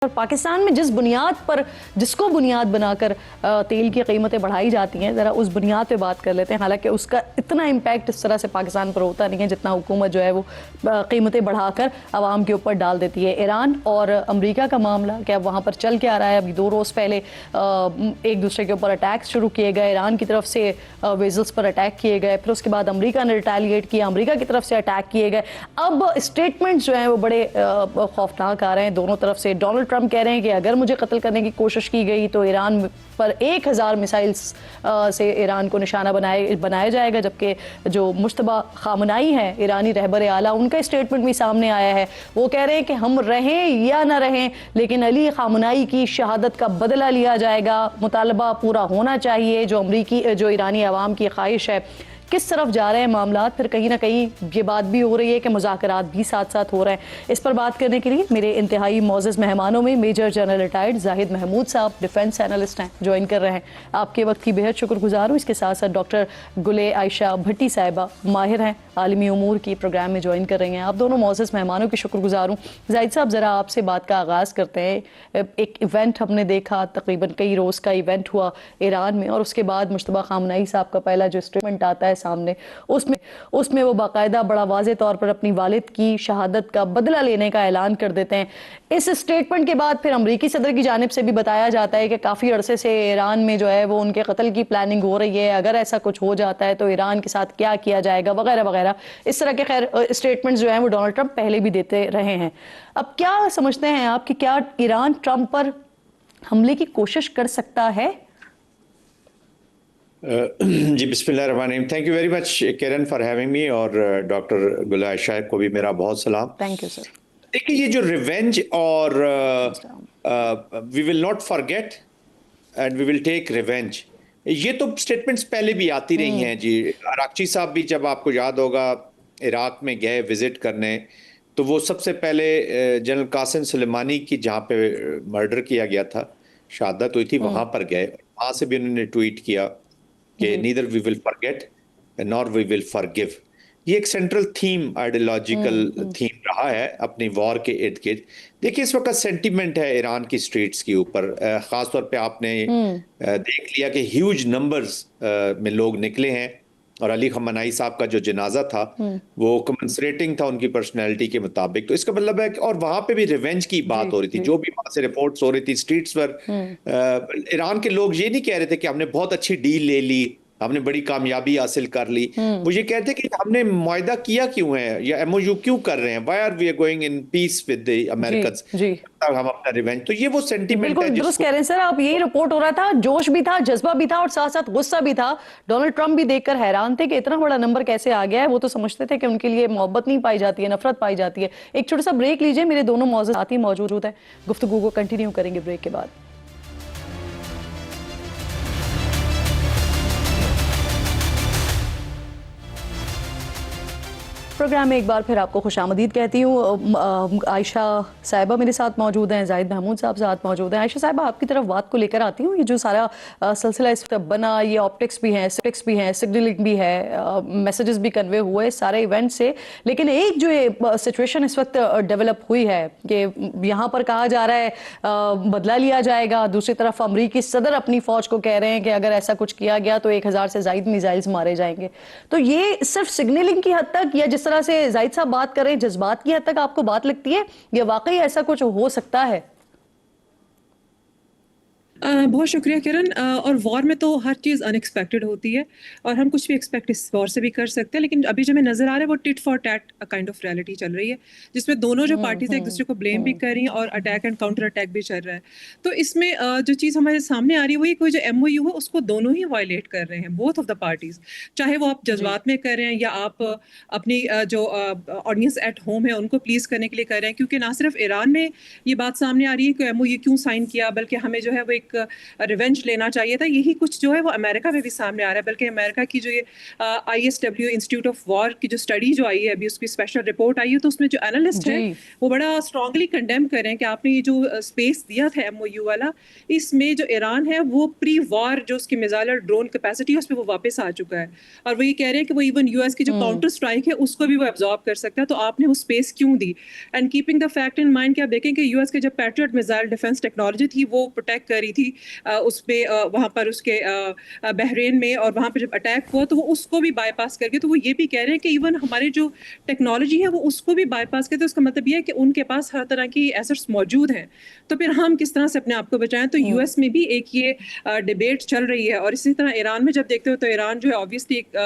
और पाकिस्तान में जिसको बुनियाद बनाकर तेल की कीमतें बढ़ाई जाती हैं, ज़रा उस बुनियाद पे बात कर लेते हैं। हालांकि उसका इतना इम्पैक्ट इस तरह से पाकिस्तान पर होता नहीं है जितना हुकूमत जो है वो कीमतें बढ़ाकर आवाम के ऊपर डाल देती है। ईरान और अमेरिका का मामला क्या वहाँ पर चल के आ रहा है? अभी 2 रोज़ पहले एक दूसरे के ऊपर अटैक्स शुरू किए गए, ईरान की तरफ से वेजल्स पर अटैक किए गए, फिर उसके बाद अमेरिका ने रिटेलिएट किया, अमेरिका की तरफ से अटैक किए गए। अब स्टेटमेंट्स जो हैं वो बड़े खौफनाक आ रहे हैं दोनों तरफ से। डोनाल्ड ट्रंप कह रहे हैं कि अगर मुझे कत्ल करने की कोशिश की गई तो ईरान पर 1000 मिसाइल्स से ईरान को निशाना बनाया जाएगा, जबकि जो मुश्तबा खामनाई है ईरानी रहबर आला, उनका स्टेटमेंट भी सामने आया है। वो कह रहे हैं कि हम रहें या ना रहें लेकिन अली खामनाई की शहादत का बदला लिया जाएगा, मुतालबा पूरा होना चाहिए जो ईरानी अवाम की ख्वाहिश है। किस तरफ जा रहे हैं मामला? फिर कहीं ना कहीं ये बात भी हो रही है कि मुज़ाकरात भी साथ साथ हो रहे हैं। इस पर बात करने के लिए मेरे इंतहाई मौजूद मेहमानों में major general retired Zahid Mahmood साहब, डिफेंस एनालिस्ट हैं, ज्वाइन कर रहे हैं। आपके वक्त की बेहद शुक्रगुजार हूँ। इसके साथ साथ डॉक्टर गुले आयशा भट्टी साहिबा माहिर हैं, आलमी उमूर की प्रोग्राम में ज्वाइन कर रही हैं। आप दोनों मौजूद मेहमानों की शुक्रगुजार हूँ। जाहिद साहब, ज़रा आपसे बात का आगाज़ करते हैं। एक इवेंट हमने देखा, तकरीबन कई रोज़ का इवेंट हुआ ईरान में, और उसके बाद मुश्तबा खामनाई साहब का पहला जो स्टेटमेंट आता है सामने, उसमें वो बाकायदा बड़ा वाज़े तौर पर अपनी वालिद की शहादत का बदला लेने का ऐलान कर देते हैं। इस स्टेटमेंट के बाद फिर अमरीकी सदर की जानिब से भी बताया जाता है कि काफ़ी अरसे से ईरान में जो है वो उनके कत्ल की प्लानिंग हो रही है, अगर ऐसा कुछ हो जाता है तो ईरान के साथ क्या किया जाएगा वगैरह वगैरह। इस तरह के खैर स्टेटमेंट्स जो हैं वो डोनाल्ड ट्रंप पहले भी देते रहे हैं। अब क्या समझते हैं आप कि क्या ईरान ट्रंप पर हमले की कोशिश कर सकता है? जी बिस्मिल्लाहिर्रहमानिर्रहीम। Thank you very much Kiran for having me, और डॉक्टर गुल आयशा को भी मेरा बहुत सलाम। Thank you sir. देखिए, ये जो रिवेंज और we will not forget and we will take revenge, ये तो स्टेटमेंट्स पहले भी आती रही हैं जी। अराक्ची साहब भी, जब आपको याद होगा, इराक में गए विजिट करने, तो वो सबसे पहले जनरल कासिम सुलेमानी की जहाँ पे मर्डर किया गया था, शहादत हुई थी, वहाँ पर गए। वहाँ से भी उन्होंने ट्वीट किया कि neither we will forget nor we will forgive. ये एक सेंट्रल थीम, आइडियोलॉजिकल थीम रहा है अपनी वॉर के इर्द गिर्द। देखिए, इस वक्त सेंटिमेंट है ईरान की स्ट्रीट्स के ऊपर, खास तौर पे आपने देख लिया कि ह्यूज नंबर्स में लोग निकले हैं, और अली खamenei साहब का जो जनाजा था वो कमेंसरेटिंग था उनकी पर्सनैलिटी के मुताबिक। तो इसका मतलब है कि, और वहां पे भी रिवेंज की बात हो रही थी, जो भी वहां से रिपोर्ट्स हो रही थी स्ट्रीट्स पर, ईरान के लोग ये नहीं कह रहे थे कि हमने बहुत अच्छी डील ले ली, हमने बड़ी कामयाबी हासिल कर ली। वो ये कहते कि हमने मुआहदा किया क्यों है, या एमओयू क्यों कर रहे हैं, why are we are going in peace with the Americans, हम अपना रिवेंज। तो ये वो सेंटीमेंट है। बिल्कुल दुरुस्त कह रहे हैं सर आप। यही रिपोर्ट हो रहा था, जोश भी था, जज्बा भी था, और साथ साथ गुस्सा भी था। डोनाल्ड ट्रंप भी देखकर हैरान थे कि इतना बड़ा नंबर कैसे आ गया है। वो तो समझते थे कि उनके लिए मोहब्बत नहीं पाई जाती है, नफरत पाई जाती है। एक छोटा सा ब्रेक लीजिए, मेरे दोनों मौजूद साथी मौजूद है, गुफ्तगू को कंटिन्यू करेंगे ब्रेक के बाद। प्रोग्राम में एक बार फिर आपको खुशामदीद कहती हूँ। आयशा साहिबा मेरे साथ मौजूद हैं, जाहिद महमूद साहब साथ मौजूद हैं। आयशा साहिबा, आपकी तरफ बात को लेकर आती हूँ। ये जो सारा सिलसिला इस वक्त बना, ये ऑप्टिक्स भी हैं, सिग्नलिंग भी है, मैसेजेस भी कन्वे हुए सारे इवेंट से, लेकिन एक जो ये सिचुएशन इस वक्त डेवलप हुई है कि यहाँ पर कहा जा रहा है बदला लिया जाएगा, दूसरी तरफ अमरीकी सदर अपनी फौज को कह रहे हैं कि अगर ऐसा कुछ किया गया तो 1000 से ज़ायद मिसाइल्स मारे जाएंगे। तो ये सिर्फ सिग्नलिंग की हद तक, या जिस तरह से जाहिद साहब बात कर रहे हैं जज्बात की हद तक आपको बात लगती है, या वाकई ऐसा कुछ हो सकता है? बहुत शुक्रिया किरण। और वॉर में तो हर चीज़ अनएक्सपेक्टेड होती है, और हम कुछ भी एक्सपेक्ट इस वॉर से भी कर सकते हैं। लेकिन अभी जो हमें नज़र आ रहा है वो tit for tat kind of reality चल रही है, जिसमें दोनों जो पार्टीज एक दूसरे को ब्लेम भी कर रही हैं और अटैक एंड काउंटर अटैक भी चल रहा है। तो इसमें जो चीज़ हमारे सामने आ रही है वो ये, कोई जो MOU है उसको दोनों ही वायलेट कर रहे हैं, बोथ ऑफ द पार्टीज। चाहे वो आप जज्बात में कर रहे हैं या आप अपनी जो ऑडियंस एट होम है उनको प्लीज़ करने के लिए कर रहे हैं। क्योंकि ना सिर्फ ईरान में ये बात सामने आ रही है कि MOU क्यों साइन किया, बल्कि हमें जो है वो एक एक रिवेंज लेना चाहिए था, यही कुछ जो है वो अमेरिका में भी सामने आ रहा है। बल्कि अमेरिका की जो ये ISW इंस्टीट्यूट ऑफ वॉर की जो स्टडी जो आई है अभी, उसकी स्पेशल रिपोर्ट आई है, तो उसमें जो एनालिस्ट है जी। वो बड़ा स्ट्रांगली कंडेम कर रहे हैं कि आपने ये जो स्पेस दिया था MOU वाला, इसमें जो ईरान है वो प्री वॉर जो उसकी मिसाइल और ड्रोन कैपेसिटी है उस पर वो वापस आ चुका है, और वो ये कह रहे हैं कि वो इवन US की जो काउंटर स्ट्राइक है उसको भी वो एब्जॉर्ब कर सकता है, तो आपने वो स्पेस क्यों दी? And keeping the fact in mind कि आप देखें कि US के जब पैट्रियट मिसाइल डिफेंस टेक्नोलॉजी थी वो प्रोटेक्ट कर रही थी उस पे वहाँ पर उसके बहरीन में, और वहाँ पे जब अटैक हुआ तो वो उसको भी बाईपास करके, तो वो ये भी कह रहे हैं कि इवन हमारी जो टेक्नोलॉजी है वो उसको भी बाईपास करते, उसका मतलब ये है कि उनके पास हर तरह की एसेट्स मौजूद हैं, तो फिर हम किस तरह से अपने आप को बचाएं? तो US में भी एक ये डिबेट चल रही है, और इसी तरह ईरान में जब देखते हो तो ईरान जो है ऑब्वियसली एक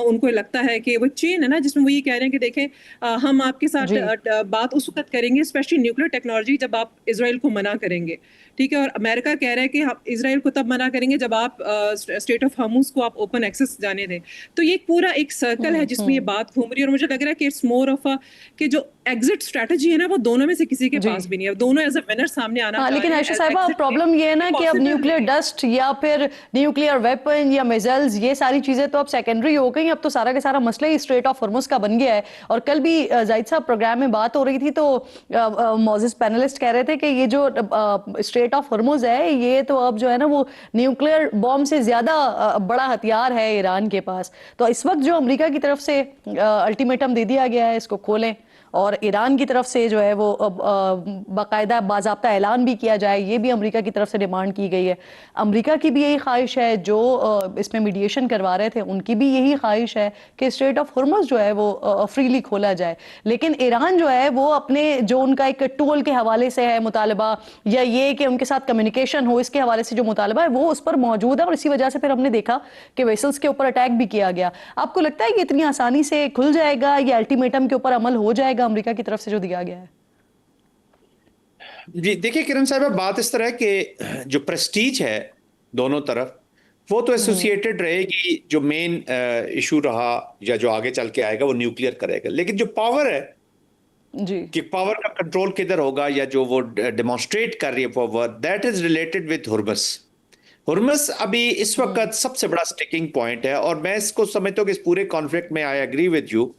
उनको लगता है कि वो चेन है ना, जिसमें वो ये कह रहे हैं कि देखें हम आपके साथ जी। बात उस वक्त करेंगे स्पेशली न्यूक्लियर टेक्नोलॉजी जब आप इजराइल को मना करेंगे, ठीक है, और अमेरिका कह रहा है कि हम इजराइल को तब मना करेंगे जब आप स्टेट ऑफ हर्मुज को आप ओपन एक्सेस जाने दें। तो ये पूरा एक सर्कल है जिसमें ये बात घूम रही है, और मुझे लग रहा है कि इट्स मोर ऑफ अ कि जो एग्जिट स्ट्रेटजी है ना वो दोनों में से किसी के जी। पास भी नहीं है, दोनों एज अ विनर सामने आना हाँ, चाह लेकिन रहे आयशा हैं साहिबा exit प्रॉब्लम ये है ना कि अब possible न्यूक्लियर नहीं है। डस्ट या फिर न्यूक्लियर वेपन या मिसाइल्स ये सारी चीजें तो अब सेकेंडरी हो गई, अब तो सारा का सारा मसला ही स्ट्रेट ऑफ हॉर्मुज का बन गया है। और कल भी जाहिद साहब प्रोग्राम में बात हो रही थी तो मौजूद पैनलिस्ट कह रहे थे कि ये जो स्ट्रेट ऑफ हॉर्मुज है ये तो अब जो है ना वो न्यूक्लियर बॉम्ब से ज्यादा बड़ा हथियार है ईरान के पास। तो इस वक्त जो अमेरिका की तरफ से अल्टीमेटम दे दिया गया है इसको खोलें, और ईरान की तरफ से जो है वो बाकायदा बाज़ाब्ता ऐलान भी किया जाए, ये भी अमेरिका की तरफ से डिमांड की गई है। अमेरिका की भी यही ख्वाहिश है, जो इसमें मीडिएशन करवा रहे थे उनकी भी यही ख्वाहिश है कि स्ट्रेट ऑफ हॉर्मुज जो है वो फ्रीली खोला जाए। लेकिन ईरान जो है वो अपने जो उनका एक टूल के हवाले से है मुतालबा, या ये कि उनके साथ कम्युनिकेशन हो, इसके हवाले से जो मुतालबा है वो उस पर मौजूद है, और इसी वजह से फिर हमने देखा कि वेसल्स के ऊपर अटैक भी किया गया। आपको लगता है कि इतनी आसानी से खुल जाएगा, या अल्टीमेटम के ऊपर अमल हो जाएगा अमेरिका की तरफ से जो दिया गया है? जी देखिए किरण साहब, बात इस तरह है कि जो प्रेस्टीज है दोनों तरफ वो तो एसोसिएटेड रहेगी, जो मेन इशू रहा या जो आगे चल के आएगा वो न्यूक्लियर करेगा, लेकिन जो पावर है जी। कि पावर का कंट्रोल किधर होगा या जो वो डेमोन्स्ट्रेट कर रही है power, that is related with Hormuz. Hormuz अभी इस वक्त सबसे बड़ा स्टिकिंग पॉइंट है, और मैं इसको समझता हूँ कि इस पूरे कॉन्फ्लिक्ट में आई एग्री विद यू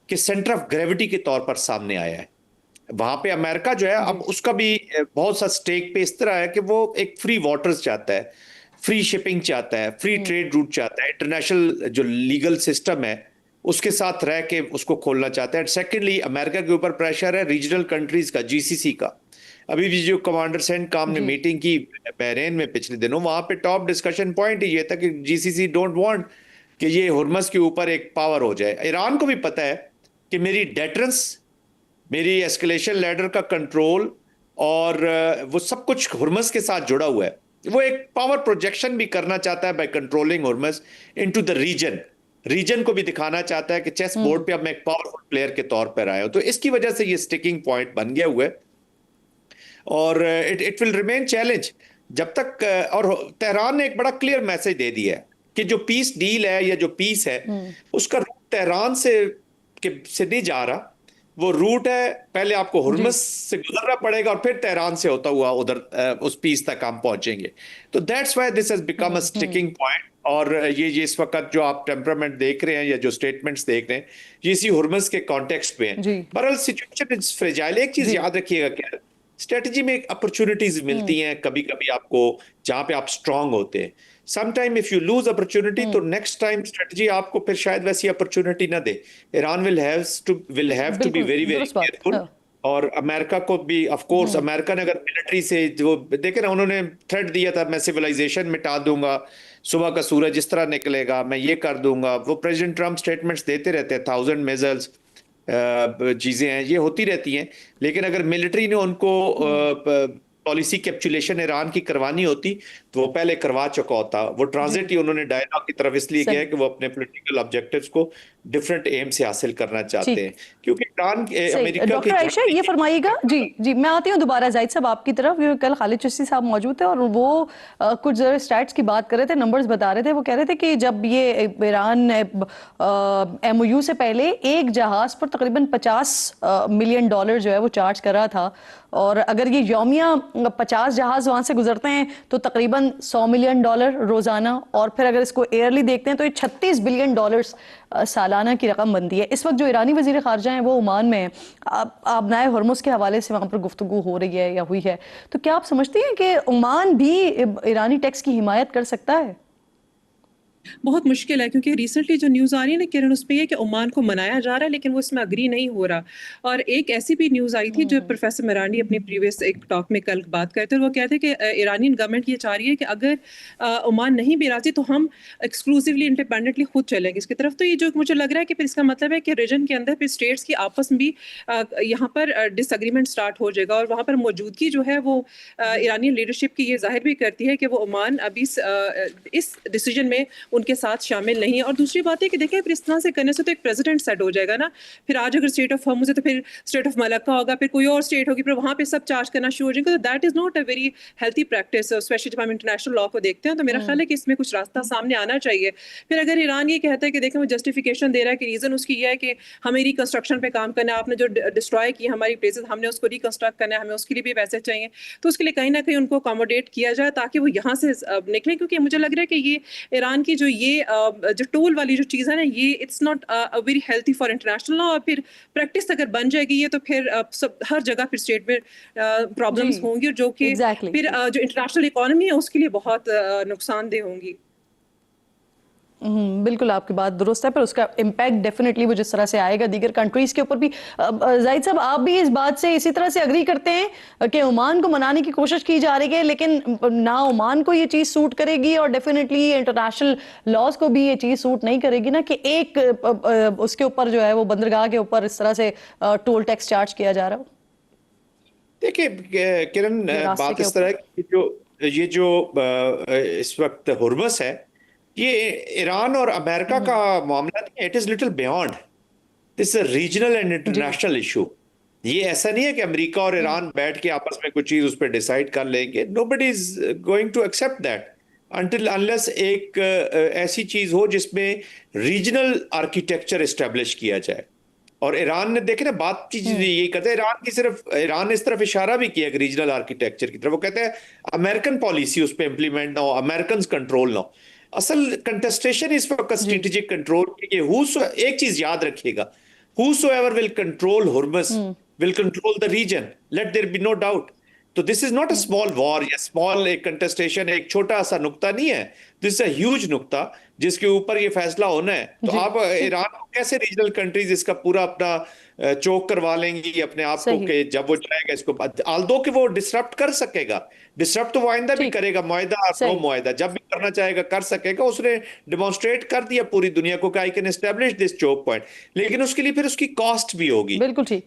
कि सेंटर ऑफ ग्रेविटी के तौर पर सामने आया है। वहां पे अमेरिका जो है अब उसका भी बहुत सा स्टेक पे इस तरह है कि वो एक फ्री वाटर्स चाहता है, फ्री शिपिंग चाहता है, फ्री ट्रेड रूट चाहता है, इंटरनेशनल जो लीगल सिस्टम है उसके साथ रह के उसको खोलना चाहता है। सेकेंडली अमेरिका के ऊपर प्रेशर है रीजनल कंट्रीज का, GCC का। अभी भी जो कमांडर सेंट काम ने मीटिंग की बहरेन में पिछले दिनों, वहां पे टॉप डिस्कशन पॉइंट ये था कि GCC डोंट वांट कि ये हुर्मस के ऊपर एक पावर हो जाए। ईरान को भी पता है कि मेरी डेटरेंस, मेरी एस्केलेशन लैडर का कंट्रोल और वो सब कुछ हुर्मस के साथ जुड़ा हुआ है। वो एक पावर प्रोजेक्शन भी करना चाहता है by controlling Hormuz into the region को भी दिखाना चाहता है कि चेस बोर्ड पे अब मैं एक पावरफुल प्लेयर के तौर पर आया हूं। तो इसकी वजह से ये स्टिकिंग पॉइंट बन गया हुआ है, और इट विल रिमेन चैलेंज जब तक और तेहरान ने एक बड़ा क्लियर मैसेज दे दिया है कि जो पीस डील है या जो पीस है उसका रूट तेहरान से नहीं जा रहा। वो रूट है पहले आपको हुर्मस से गुजरना पड़ेगा और फिर तेहरान से होता हुआ उधर उस पीस तक हम पहुंचेंगे। तो that's why this has become a sticking point. और ये इस वक्त जो आप टेम्परामेंट देख रहे हैं या जो स्टेटमेंट्स देख रहे हैं ये इसी हुर्मस के कॉन्टेक्स्ट में है। बहरहाल सिचुएशन इज फ्रेजाइल। एक चीज याद रखिएगा क्या, स्ट्रेटजी में अपॉर्चुनिटीज मिलती हैं कभी कभी आपको जहां पे आप स्ट्रांग होते हैं। Sometime if you lose opportunity तो नेक्स्ट टाइम स्ट्रेटजी आपको फिर शायद वैसी अपॉर्चुनिटी ना दे। Iran will have to be very very careful. और अमेरिका को भी ऑफ कोर्स, अमेरिका ने अगर मिलिट्री से जो देखे ना, उन्होंने थ्रेट दिया था मैं सिविलाइजेशन मिटा दूंगा, सुबह का सूरज इस तरह निकलेगा, मैं ये कर दूंगा। वो प्रेसिडेंट ट्रम्प स्टेटमेंट्स देते रहते हैं, 1000 मिसाइल्स चीजें हैं, ये होती रहती हैं। लेकिन अगर मिलिट्री ने उनको पॉलिसी कैप्चुलेशन ईरान की करवानी होती तो वो पहले करवा चुका होता। वो ट्रांजिट ही उन्होंने डायलॉग की तरफ इसलिए किया है कि वो अपने पॉलिटिकल ऑब्जेक्टिव्स को डिफरेंट एम से हासिल करना चाहते ठीक। हैं, क्योंकि ईरान सही। अमेरिका के डॉक्टर आयशा ये फरमाइएगा जी जी, मैं आती हूँ दोबारा जाहिद साहब आपकी तरफ, क्योंकि कल खालिद चिश्ती साहब मौजूद थे और वो कुछ जरा स्टैट्स की बात कर रहे थे, नंबर्स बता रहे थे। वो कह रहे थे कि जब ये ईरान एमओयू से पहले एक जहाज पर तकरीबन 50 मिलियन डॉलर जो है वो चार्ज कर रहा था, और अगर ये यौमिया 50 जहाज वहां से गुजरते हैं तो तकरीबन 100 मिलियन डॉलर रोजाना, और फिर अगर इसको एयरली देखते हैं तो ये 36 बिलियन डॉलर्स सालाना की रकम बनती है। इस वक्त जो ईरानी वजीर खारजा हैं वो ओमान में हैं। आबनाए हरमुज के हवाले से वहाँ पर गुफ्तगू हो रही है या हुई है, तो क्या आप समझती हैं कि ओमान भी ईरानी टैक्स की हिमायत कर सकता है? बहुत मुश्किल है, क्योंकि रिसेंटली जो न्यूज़ आ रही है ना किरण, उसमें ये कि ओमान को मनाया जा रहा है लेकिन वो इसमें अग्री नहीं हो रहा। और एक ऐसी भी न्यूज़ आई थी जो प्रोफेसर मरानी अपनी प्रीवियस एक टॉक में कल बात करते थे, वो कहते हैं कि ईरानियन गवर्नमेंट ये चाह रही है कि अगर ओमान नहीं भी राजी तो हम एक्सक्लूसिवली इंडिपेंडेंटली खुद चलेंगे इसकी तरफ। तो ये जो मुझे लग रहा है कि फिर इसका मतलब है कि रीजन के अंदर फिर स्टेट्स की आपस में भी यहाँ पर डिसएग्रीमेंट स्टार्ट हो जाएगा, और वहाँ पर मौजूदगी जो है वो ईरानी लीडरशिप की ये जाहिर भी करती है कि वो ओमान अभी इस डिसीजन में उनके साथ शामिल नहीं है। और दूसरी बात है कि देखिए फिर इस तरह से करने से तो एक प्रेसिडेंट सेट हो जाएगा ना, फिर आज अगर स्टेट ऑफ हॉर्मुज है तो फिर स्टेट ऑफ मलक्का होगा, फिर कोई और स्टेट होगी, फिर वहाँ पे सब चार्ज करना शुरू हो जाएंगे। तो that is not a very healthy practice, specially जब हम इंटरनेशनल लॉ को देखते हैं। तो मेरा ख्याल है कि इसमें कुछ रास्ता सामने आना चाहिए। फिर अगर ईरान ये कहता है कि देखें वो जस्टिफिकेशन दे रहा है कि रीजन उसकी ये है कि हमें रिकंस्ट्रक्शन पे काम करना है, आपने जो डिस्ट्रॉय की हमारी प्लेसेस हमने उसको रिकंस्ट्रक्ट करना है, हमें उसके लिए भी पैसे चाहिए। तो उसके लिए कहीं ना कहीं उनको अकोमोडेट किया जाए ताकि वो यहाँ से निकले, क्योंकि मुझे लग रहा है कि ये ईरान की जो टोल वाली जो चीज़ है ना, ये it's not a very healthy for international law. और फिर प्रैक्टिस अगर बन जाएगी ये, तो फिर सब हर जगह फिर स्टेट में प्रॉब्लम्स जी, होंगी, और जो कि एग्जैक्टली। फिर जो इंटरनेशनल इकोनॉमी है उसके लिए बहुत नुकसानदेह होंगी। बिल्कुल आपकी बात दुरुस्त है, पर उसका इम्पैक्ट डेफिनेटली वो जिस तरह से आएगा दीगर कंट्रीज के ऊपर भी। जाहिद साहब, आप भी इस बात से इसी तरह से अग्री करते हैं कि ओमान को मनाने की कोशिश की जा रही है, लेकिन ना ओमान को ये चीज सूट करेगी और डेफिनेटली इंटरनेशनल लॉज को भी ये चीज सूट नहीं करेगी ना, कि एक उसके ऊपर जो है वो बंदरगाह के ऊपर इस तरह से टोल टैक्स चार्ज किया जा रहा हो? देखिए किरण, रास्ते बात के इस तरह की, ये जो इस वक्त हुर्मस है, ये ईरान और अमेरिका का मामला नहीं है। It is little beyond this, regional and जी इंटरनेशनल इशू। ये ऐसा नहीं है कि अमेरिका और ईरान बैठ के आपस में कुछ चीज उस पर डिसाइड कर लेंगे। Nobody is going to accept that until unless एक ऐसी चीज हो जिसमें रीजनल आर्किटेक्चर एस्टेब्लिश किया जाए। और ईरान ने देखे ना बात चीज यही करते हैं, ईरान ने इस तरफ इशारा भी किया कि रीजनल आर्किटेक्चर की तरफ। वो कहते हैं अमेरिकन पॉलिसी उस पर इंप्लीमेंट ना हो, अमेरिकन कंट्रोल ना हो। असल कंटेस्टेशन इस वक्त जी स्ट्रेटेजिक कंट्रोल की। एक चीज याद रखिएगा, whosoever will control Hormuz will control the region, let there be no doubt. तो this is not a small war या स्मॉल एक कंटेस्टेशन, एक छोटा सा नुक्ता नहीं है। दिस इज अ ह्यूज नुक्ता जिसके ऊपर ये फैसला होना है। तो जी आप ईरान को कैसे रीजनल कंट्रीज इसका पूरा अपना चोक करवा लेंगी अपने आप को, सही। कि जब वो चाहेगा इसको, आल्दो कि वो डिसरप्ट कर सकेगा, डिसरप्ट तो वो आइंदा भी ठीक। करेगा, मुआहिदा और नो सही। मुआहिदा जब भी करना चाहेगा कर सकेगा। उसने डिमॉन्स्ट्रेट कर दिया पूरी दुनिया को कि I can establish this choke point, लेकिन उसके लिए फिर उसकी कॉस्ट भी होगी। बिल्कुल ठीक।